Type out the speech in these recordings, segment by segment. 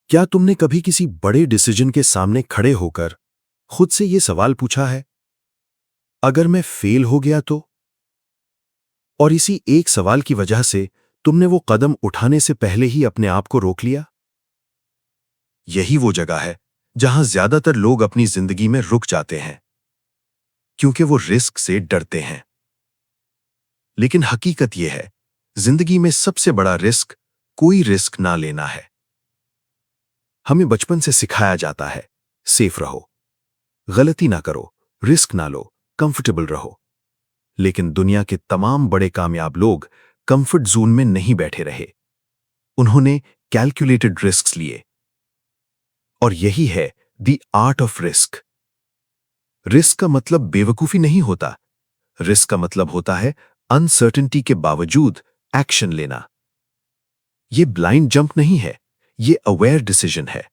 क्या तुमने कभी किसी बड़े डिसीजन के सामने खड़े होकर खुद से ये सवाल पूछा है, अगर मैं फेल हो गया तो? और इसी एक सवाल की वजह से तुमने वो कदम उठाने से पहले ही अपने आप को रोक लिया? यही वो जगह है जहां ज्यादातर लोग अपनी जिंदगी में रुक जाते हैं, क्योंकि वो रिस्क से डरते हैं। लेकिन हकीकत यह है, जिंदगी में सबसे बड़ा रिस्क कोई रिस्क ना लेना है। हमें बचपन से सिखाया जाता है, सेफ रहो, गलती ना करो, रिस्क ना लो, कंफर्टेबल रहो। लेकिन दुनिया के तमाम बड़े कामयाब लोग कंफर्ट जोन में नहीं बैठे रहे। उन्होंने कैलकुलेटेड रिस्क्स लिए। और यही है the art of risk. Risk का मतलब बेवकूफी नहीं होता। रिस्क का मतलब होता है अनसर्टेनिटी के बावजूद एक्शन लेना। यह ब्लाइंड जंप नहीं है, यह अवेयर डिसीजन है।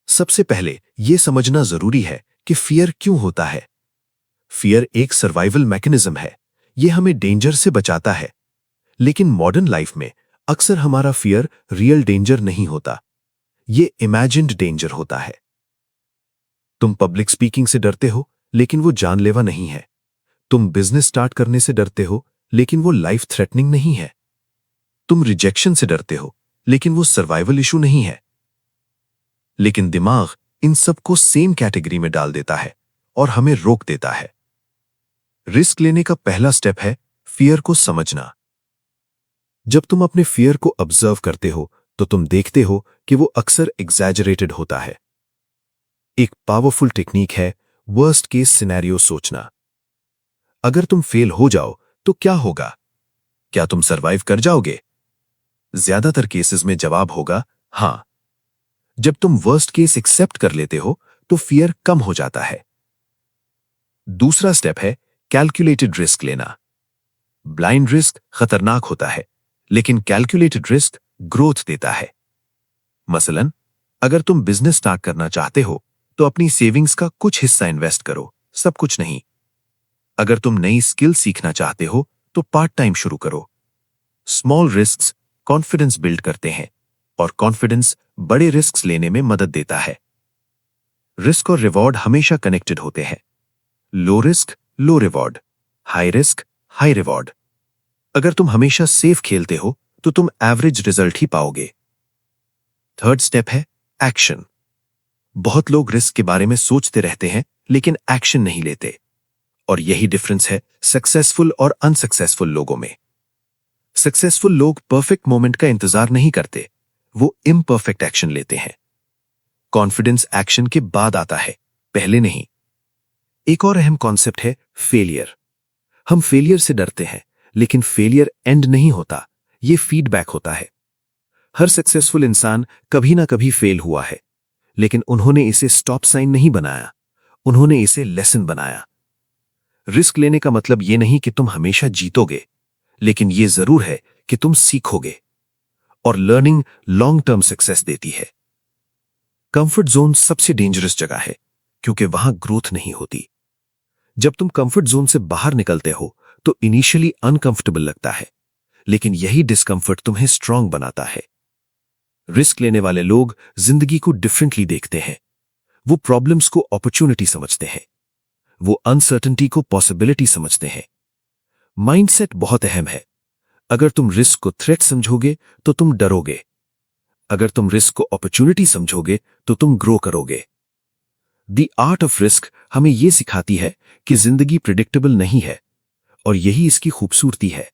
सबसे पहले यह समझना जरूरी है कि फियर क्यों होता है। फियर एक सर्वाइवल मैकेनिज्म है, यह हमें डेंजर से बचाता है। लेकिन मॉडर्न लाइफ में अक्सर हमारा फियर रियल डेंजर नहीं होता, यह इमेजिन्ड डेंजर होता है। तुम पब्लिक स्पीकिंग से डरते हो, लेकिन वो जानलेवा नहीं है। तुम बिजनेस स्टार्ट करने से डरते हो, लेकिन वो लाइफ थ्रेटनिंग नहीं है। तुम रिजेक्शन से डरते हो, लेकिन वो सर्वाइवल इशू नहीं है। लेकिन दिमाग इन सबको सेम कैटेगरी में डाल देता है और हमें रोक देता है। रिस्क लेने का पहला स्टेप है फियर को समझना। जब तुम अपने फियर को ऑब्जर्व करते हो तो तुम देखते हो कि वो अक्सर एग्जैजरेटेड होता है। एक पावरफुल टेक्निक है वर्स्ट केस सिनेरियो सोचना। अगर तुम फेल हो जाओ तो क्या होगा? क्या तुम सरवाइव कर जाओगे? ज्यादातर केसेस में जवाब होगा हां। जब तुम वर्स्ट केस एक्सेप्ट कर लेते हो तो फियर कम हो जाता है। दूसरा स्टेप है कैलकुलेटेड रिस्क लेना। ब्लाइंड रिस्क खतरनाक होता है, लेकिन कैलकुलेटेड रिस्क ग्रोथ देता है। मसलन, अगर तुम बिजनेस स्टार्ट करना चाहते हो तो अपनी सेविंग्स का कुछ हिस्सा इन्वेस्ट करो, सब कुछ नहीं। अगर तुम नई स्किल सीखना चाहते हो तो पार्ट टाइम शुरू करो। स्मॉल रिस्क्स कॉन्फिडेंस बिल्ड करते हैं और कॉन्फिडेंस बड़े रिस्क्स लेने में मदद देता है। रिस्क और रिवॉर्ड हमेशा कनेक्टेड होते हैं। लो रिस्क लो reward, high risk high reward. अगर तुम हमेशा सेफ खेलते हो तो तुम एवरेज रिजल्ट ही पाओगे। थर्ड स्टेप है एक्शन। बहुत लोग रिस्क के बारे में सोचते रहते हैं लेकिन एक्शन नहीं लेते। और यही डिफरेंस है सक्सेसफुल और अनसक्सेसफुल लोगों में। सक्सेसफुल लोग परफेक्ट मोमेंट का इंतजार नहीं करते, वो इम्परफेक्ट एक्शन लेते हैं। कॉन्फिडेंस एक्शन के बाद आता है, पहले नहीं। एक और अहम कॉन्सेप्ट है फेलियर। हम फेलियर से डरते हैं, लेकिन फेलियर एंड नहीं होता, यह फीडबैक होता है। हर सक्सेसफुल इंसान कभी ना कभी फेल हुआ है, लेकिन उन्होंने इसे स्टॉप साइन नहीं बनाया, उन्होंने इसे लेसन बनाया। रिस्क लेने का मतलब यह नहीं कि तुम हमेशा जीतोगे, लेकिन यह जरूर है कि तुम सीखोगे। और लर्निंग लॉन्ग टर्म सक्सेस देती है। कंफर्ट जोन सबसे डेंजरस जगह है, क्योंकि वहां ग्रोथ नहीं होती। जब तुम कंफर्ट जोन से बाहर निकलते हो तो इनिशियली अनकंफर्टेबल लगता है, लेकिन यही डिस्कंफर्ट तुम्हें स्ट्रांग बनाता है। रिस्क लेने वाले लोग जिंदगी को डिफरेंटली देखते हैं। वो प्रॉब्लम्स को अपॉर्चुनिटी समझते हैं, वो अनसर्टेनिटी को पॉसिबिलिटी समझते हैं। माइंडसेट बहुत अहम है। अगर तुम रिस्क को थ्रेट समझोगे तो तुम डरोगे। अगर तुम रिस्क को अपॉर्चुनिटी समझोगे तो तुम ग्रो करोगे। द आर्ट ऑफ रिस्क हमें यह सिखाती है कि जिंदगी प्रिडिक्टेबल नहीं है, और यही इसकी खूबसूरती है।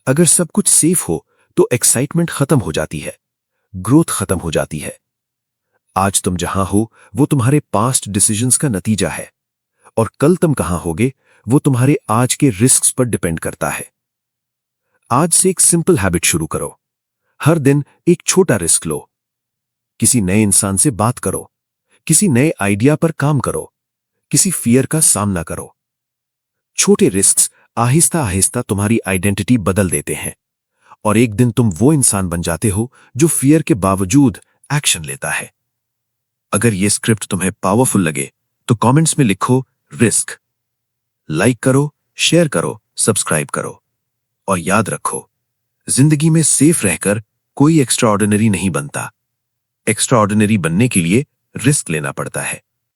अगर सब कुछ सेफ हो तो एक्साइटमेंट खत्म हो जाती है, ग्रोथ खत्म हो जाती है। आज तुम जहां हो वो तुम्हारे पास्ट डिसीजंस का नतीजा है, और कल तुम कहां होगे वो तुम्हारे आज के रिस्क्स पर डिपेंड करता है। आज से एक सिंपल हैबिट शुरू करो। हर दिन एक छोटा रिस्क लो। किसी नए इंसान से बात करो, किसी नए आइडिया पर काम करो, किसी फियर का सामना करो। छोटे रिस्क्स आहिस्ता आहिस्ता तुम्हारी आइडेंटिटी बदल देते हैं, और एक दिन तुम वो इंसान बन जाते हो जो फियर के बावजूद एक्शन लेता है। अगर यह स्क्रिप्ट तुम्हें पावरफुल लगे तो कमेंट्स में लिखो रिस्क। लाइक करो, शेयर करो, सब्सक्राइब करो। और याद रखो, जिंदगी में सेफ रहकर कोई एक्स्ट्राऑर्डिनरी नहीं बनता। एक्स्ट्राऑर्डिनरी बनने के लिए रिस्क लेना पड़ता है।